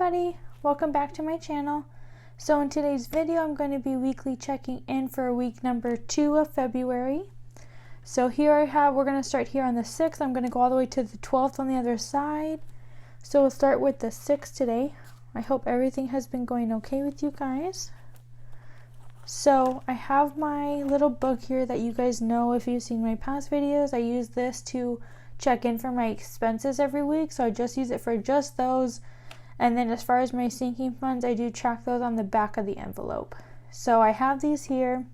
everybody, welcome back to my channel. So in today's video I'm going to be weekly checking in for week number 2 of February. So we're going to start here on the 6th. I'm going to go all the way to the 12th on the other side. So we'll start with the 6th today. I hope everything has been going okay with you guys. So I have my little book here that you guys know if you've seen my past videos. I use this to check in for my expenses every week, so I just use it for just those. And then as far as my sinking funds, I do track those on the back of the envelope. So I have these here.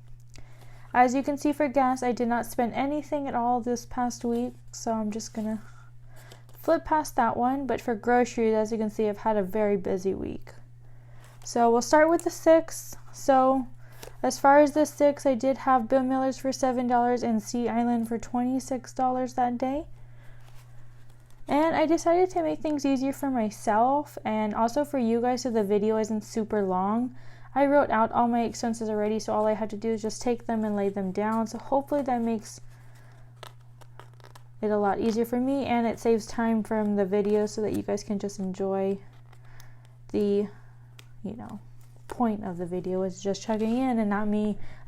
As you can see, for gas, I did not spend anything at all this past week, so I'm just gonna flip past that one. But for groceries, as you can see, I've had a very busy week. So we'll start with the 6th. So as far as the 6th, I did have Bill Miller's for $7 and Sea Island for $26 that day. And I decided to make things easier for myself and also for you guys so the video isn't super long. I wrote out all my expenses already, so all I had to do is just take them and lay them down. So hopefully that makes it a lot easier for me, and it saves time from the video so that you guys can just enjoy the, point of the video is just checking in and not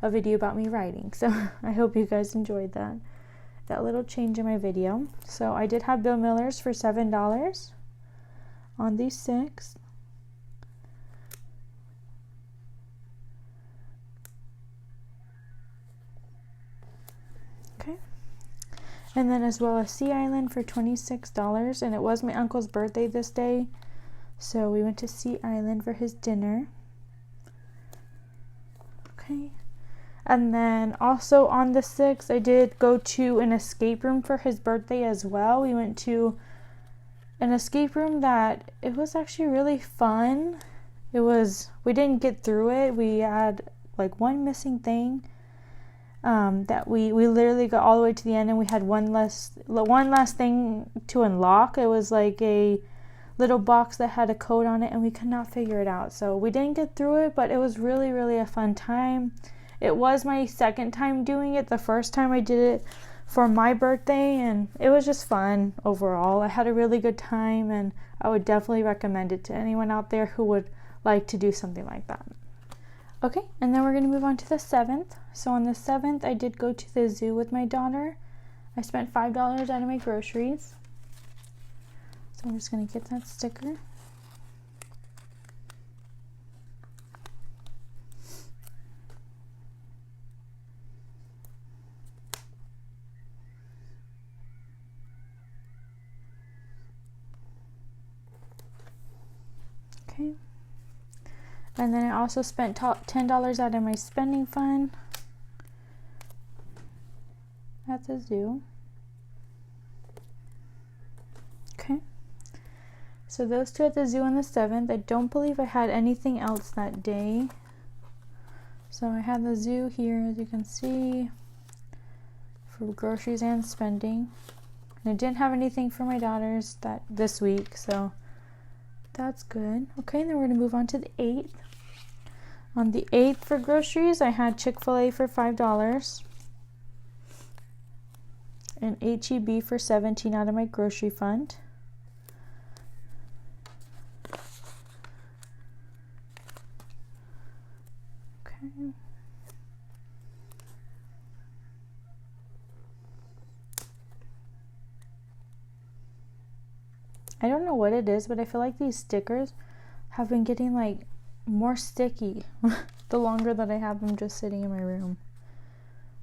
a video about me writing. So I hope you guys enjoyed that little change in my video. So I did have Bill Miller's for $7 on the 6th. Okay. And then as well as Sea Island for $26. And it was my uncle's birthday this day, so we went to Sea Island for his dinner. Okay. And then also on the 6th, I did go to an escape room for his birthday as well. We went to an escape room that it was actually really fun. We didn't get through it. We had like one missing thing that we literally got all the way to the end, and we had one last thing to unlock. It was like a little box that had a code on it, and we could not figure it out. So we didn't get through it, but it was really, really a fun time. It was my second time doing it. The first time I did it for my birthday, and it was just fun overall. I had a really good time, and I would definitely recommend it to anyone out there who would like to do something like that. Okay, and then we're going to move on to the 7th. So on the 7th, I did go to the zoo with my daughter. I spent $5 out of my groceries. So I'm just going to get that sticker. Okay. And then I also spent $10 out of my spending fund at the zoo. Okay. So those two at the zoo on the 7th. I don't believe I had anything else that day. So I had the zoo here, as you can see, for groceries and spending. And I didn't have anything for my daughters this week, so that's good. Okay, then we're going to move on to the 8th. On the 8th for groceries, I had Chick-fil-A for $5 and H-E-B for $17 out of my grocery fund. Okay. I don't know what it is, but I feel like these stickers have been getting like more sticky the longer that I have them just sitting in my room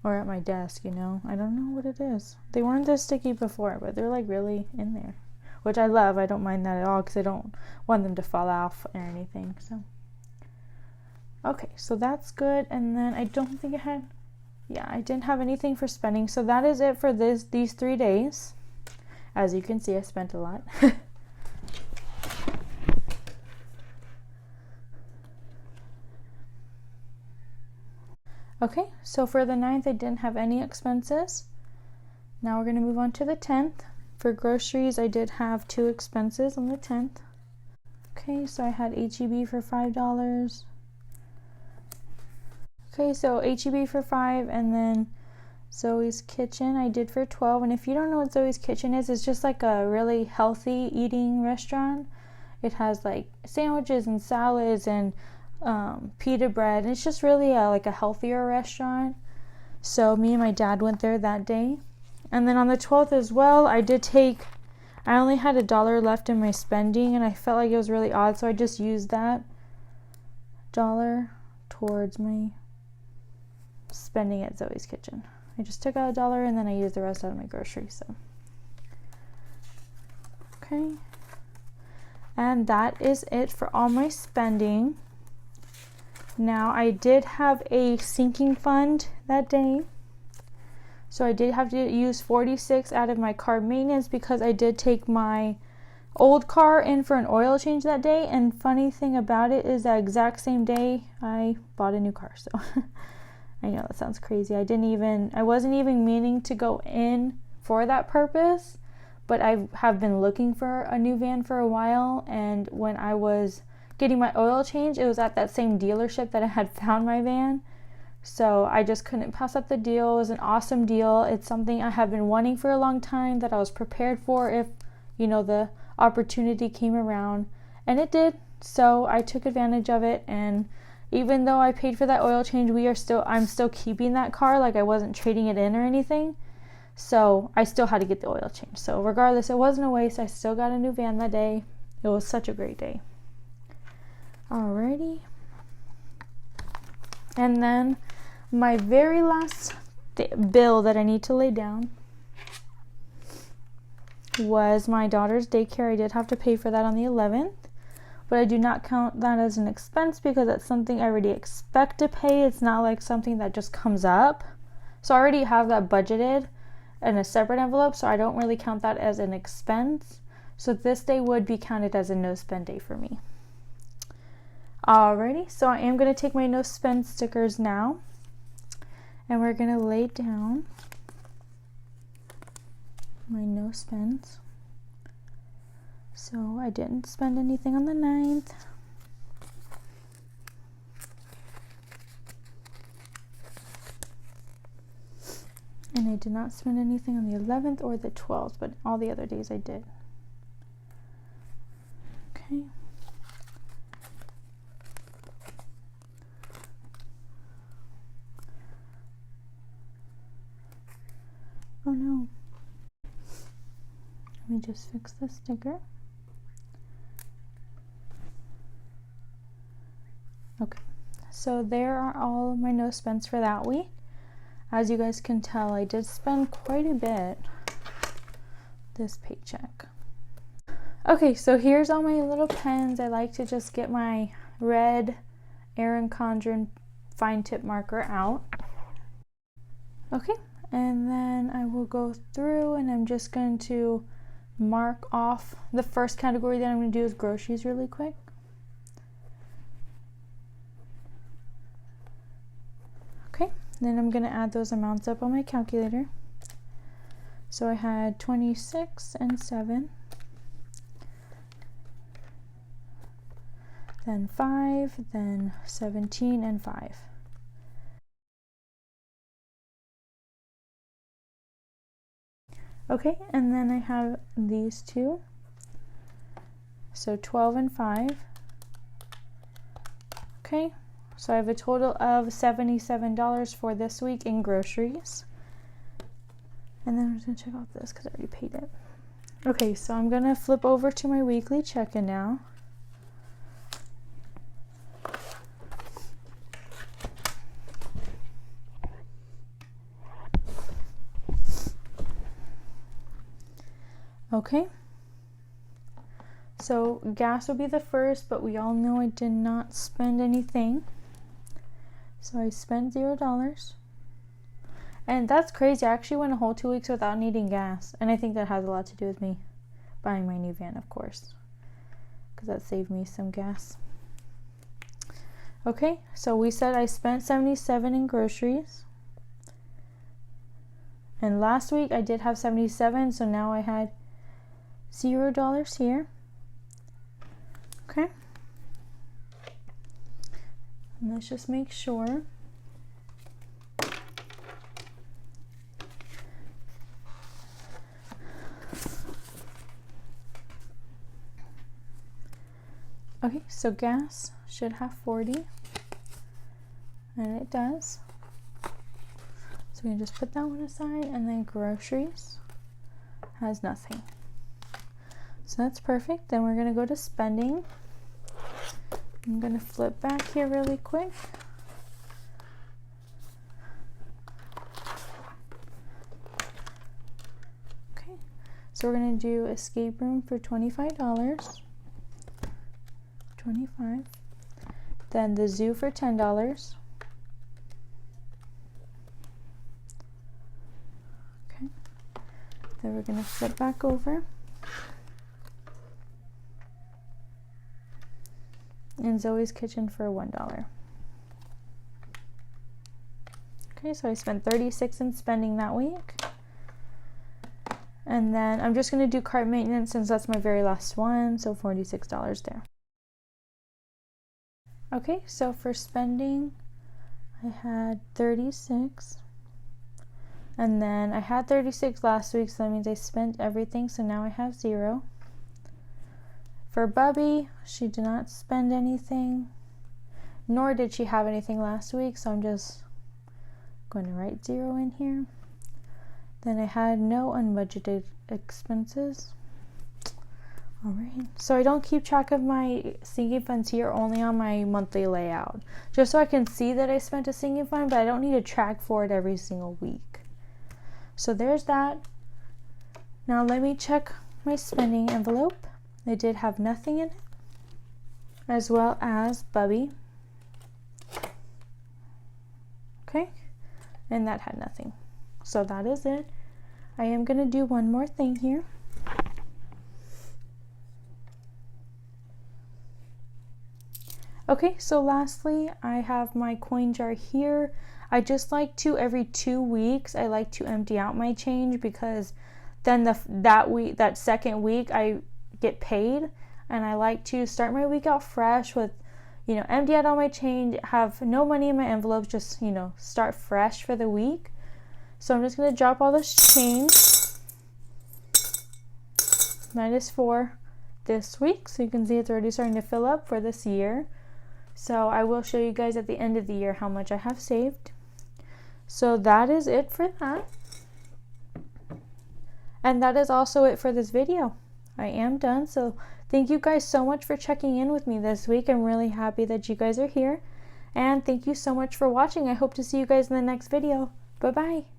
or at my desk, I don't know what it is. They weren't this sticky before, but they're like really in there, which I love. I don't mind that at all because I don't want them to fall off or anything. So okay, so that's good. And then I don't think I didn't have anything for spending, so that is it for these 3 days. As you can see, I spent a lot. Okay, so for the 9th, I didn't have any expenses. Now we're going to move on to the 10th. For groceries, I did have 2 expenses on the 10th. Okay, so I had H-E-B for $5. Okay, so H-E-B for $5, and then Zoe's Kitchen I did for $12. And if you don't know what Zoe's Kitchen is, it's just like a really healthy eating restaurant. It has like sandwiches and salads and pita bread, and it's just really like a healthier restaurant. So me and my dad went there that day. And then on the 12th as well, I only had $1 left in my spending, and I felt like it was really odd, so I just used that $1 towards my spending at Zoe's Kitchen. I just took out $1 and then I used the rest out of my groceries. So okay, and that is it for all my spending. Now I did have a sinking fund that day, so I did have to use $46 out of my car maintenance because I did take my old car in for an oil change that day. And funny thing about it is that exact same day I bought a new car. So I know that sounds crazy. I wasn't even meaning to go in for that purpose, but I have been looking for a new van for a while, and when I was getting my oil change, it was at that same dealership that I had found my van. So I just couldn't pass up the deal. It was an awesome deal. It's something I have been wanting for a long time, that I was prepared for if, the opportunity came around, and it did. So I took advantage of it, and even though I paid for that oil change, I'm still keeping that car. Like, I wasn't trading it in or anything. So I still had to get the oil change. So regardless, it wasn't a waste. I still got a new van that day. It was such a great day. Alrighty. And then my very last bill that I need to lay down was my daughter's daycare. I did have to pay for that on the 11th, but I do not count that as an expense because that's something I already expect to pay. It's not like something that just comes up. So I already have that budgeted in a separate envelope, so I don't really count that as an expense. So this day would be counted as a no spend day for me. Alrighty, so I am going to take my no spend stickers now, and we're going to lay down my no spends. So I didn't spend anything on the 9th. And I did not spend anything on the 11th or the 12th, but all the other days I did. Okay. Oh no. Let me just fix the sticker. Okay, so there are all of my no spends for that week. As you guys can tell, I did spend quite a bit this paycheck. Okay, so here's all my little pens. I like to just get my red Erin Condren fine tip marker out. Okay, and then I will go through and I'm just going to mark off the first category that I'm going to do is groceries really quick. Okay, then I'm going to add those amounts up on my calculator. So I had 26 and 7, then 5, then 17 and 5. Okay, and then I have these two, so 12 and 5. Okay, so I have a total of $77 for this week in groceries. And then I'm just going to check off this because I already paid it. Okay, so I'm going to flip over to my weekly check-in now. Okay, so gas will be the first, but we all know I did not spend anything. So I spent $0. And that's crazy. I actually went a whole 2 weeks without needing gas. And I think that has a lot to do with me buying my new van, of course, because that saved me some gas. Okay, so we said I spent $77 in groceries. And last week I did have $77, so now I had $0 here. Okay. And let's just make sure. Okay, so gas should have 40, and it does. So we can just put that one aside, and then groceries has nothing. So that's perfect. Then we're gonna go to spending. I'm gonna flip back here really quick. Okay, so we're gonna do escape room for $25. 25. Then the zoo for $10. Okay. Then we're gonna flip back over. And Zoe's Kitchen for $1. Okay, so I spent 36 in spending that week. And then I'm just gonna do cart maintenance since that's my very last one, so $46 there. Okay, so for spending, I had 36. And then I had 36 last week, so that means I spent everything, so now I have 0. For Bubby, she did not spend anything, nor did she have anything last week, so I'm just going to write 0 in here. Then I had no unbudgeted expenses. Alright, so I don't keep track of my sinking funds here, only on my monthly layout, just so I can see that I spent a sinking fund, but I don't need to track for it every single week. So there's that. Now let me check my spending envelope. I did have nothing in it, as well as Bubby. Okay, and that had nothing. So that is it. I am going to do one more thing here. Okay, so lastly, I have my coin jar here. I just like to, every 2 weeks, I like to empty out my change, because then that second week I get paid, and I like to start my week out fresh with, empty out all my change, have no money in my envelopes, just, start fresh for the week. So I'm just going to drop all this change. That is for this week, so you can see it's already starting to fill up for this year. So I will show you guys at the end of the year how much I have saved. So that is it for that. And that is also it for this video. I am done. So thank you guys so much for checking in with me this week. I'm really happy that you guys are here. And thank you so much for watching. I hope to see you guys in the next video. Bye-bye.